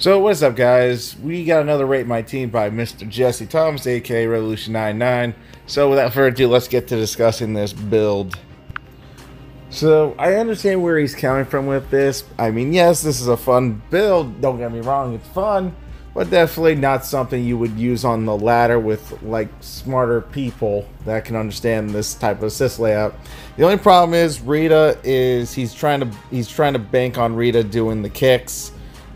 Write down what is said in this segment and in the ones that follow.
So what's up, guys? We got another Rate My Team by Mr. Jesse Thomas, aka Revolution 99. So without further ado, let's get to discussing this build. So I understand where he's coming from with this. I mean, yes, this is a fun build. Don't get me wrong, it's fun, but definitely not something you would use on the ladder with like smarter people that can understand this type of assist layout. The only problem is Rita is he's trying to bank on Rita doing the kicks.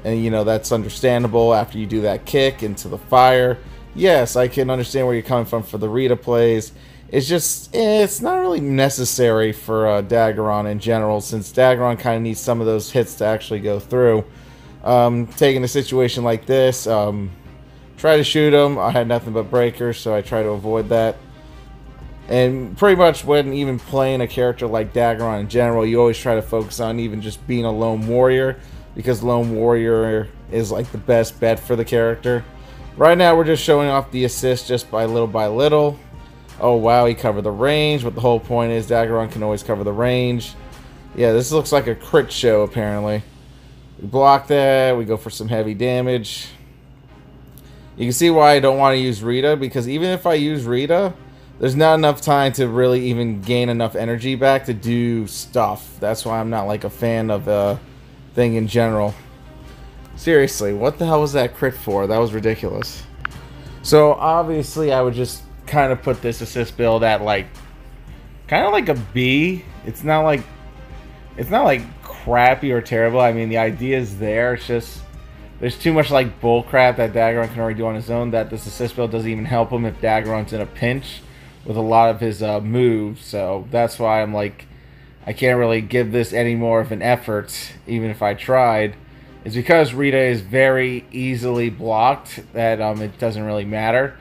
And, you know, that's understandable after you do that kick into the fire. Yes, I can understand where you're coming from for the Rita plays. It's just, it's not really necessary for Daggeron in general, since Daggeron kind of needs some of those hits to actually go through. Taking a situation like this, try to shoot him. I had nothing but breakers, so I try to avoid that. And pretty much when even playing a character like Daggeron in general, you always try to focus on even just being a lone warrior, because Lone Warrior is like the best bet for the character. Right now we're just showing off the assist just by little. Oh wow, he covered the range, but the whole point is Daggeron can always cover the range. Yeah, this looks like a crit show apparently. We block that, we go for some heavy damage. You can see why I don't want to use Rita, because even if I use Rita, there's not enough time to really even gain enough energy back to do stuff. That's why I'm not like a fan of thing in general. Seriously, what the hell was that crit for? That was ridiculous. So obviously I would just kind of put this assist build at like kind of like a B. It's not like crappy or terrible. I mean, the idea is there. It's just there's too much like bull crap that Daggeron can already do on his own that this assist build doesn't even help him if Daggeron's in a pinch with a lot of his moves. So that's why I'm like, I can't really give this any more of an effort, even if I tried. It's because Rita is very easily blocked that it doesn't really matter.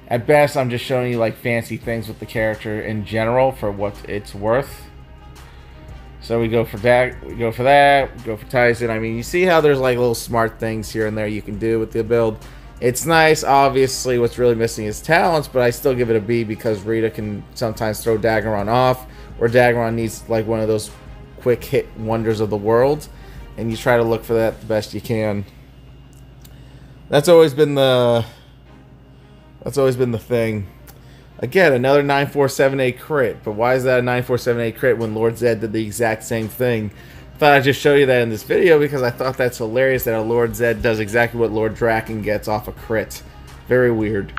At best, I'm just showing you like fancy things with the character in general for what it's worth. So we go for that, we go for Tyzone. I mean, you see how there's like little smart things here and there you can do with the build. It's nice. Obviously, what's really missing is talents, but I still give it a B because Rita can sometimes throw Daggeron off, or Daggeron needs like one of those quick hit wonders of the world, and you try to look for that the best you can. That's always been the thing. Again, another 947A crit, but why is that a 947A crit when Lord Zed did the exact same thing? Thought I'd just show you that in this video because I thought that's hilarious that a Lord Zed does exactly what Lord Draken gets off a crit. Very weird.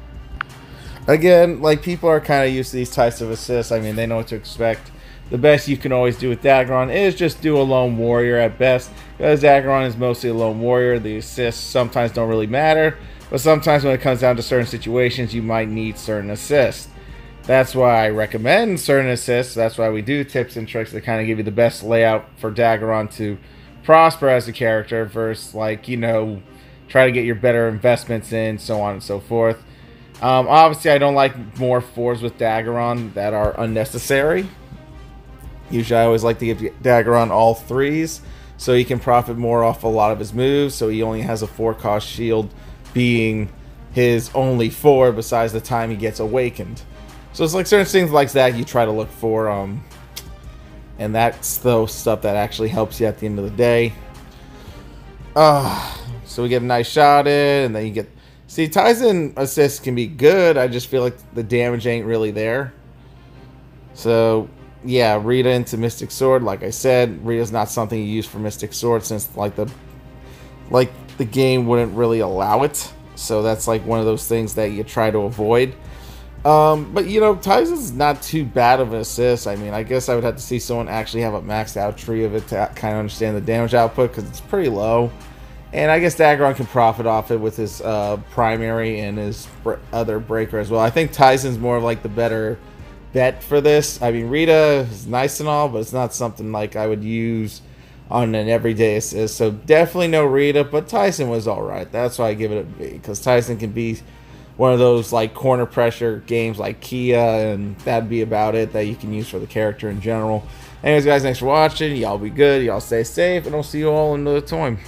Again, like, people are kind of used to these types of assists. I mean, they know what to expect. The best you can always do with Daggeron is just do a lone warrior at best, because Daggeron is mostly a lone warrior. The assists sometimes don't really matter, but sometimes when it comes down to certain situations, you might need certain assists. That's why I recommend certain assists. That's why we do tips and tricks that kind of give you the best layout for Daggeron to prosper as a character versus, like, you know, try to get your better investments in, so on and so forth. Obviously, I don't like more 4s with Daggeron that are unnecessary. Usually, I always like to give Daggeron all 3s so he can profit more off a lot of his moves, so he only has a 4-cost shield being his only 4 besides the time he gets awakened. So it's like certain things like that you try to look for, and that's the stuff that actually helps you at the end of the day. So we get a nice shot in, and then you get... See, Tyzone assists can be good, I just feel like the damage ain't really there. So, yeah, Rita into Mystic Sword, like I said, Rita's not something you use for Mystic Sword since, like, the game wouldn't really allow it. So that's, like, one of those things that you try to avoid. But, you know, Tyzone's not too bad of an assist. I mean, I guess I would have to see someone actually have a maxed out tree of it to kind of understand the damage output, because it's pretty low. And I guess Daggeron can profit off it with his primary and his other breaker as well. I think Tyzone's more of like the better bet for this. I mean, Rita is nice and all, but it's not something like I would use on an everyday assist. So definitely no Rita, but Tyzone was alright. That's why I give it a B, because Tyzone can be one of those like corner pressure games like Kia, and that'd be about it that you can use for the character in general. Anyways, guys, thanks for watching. Y'all be good. Y'all stay safe, and I'll see you all another time.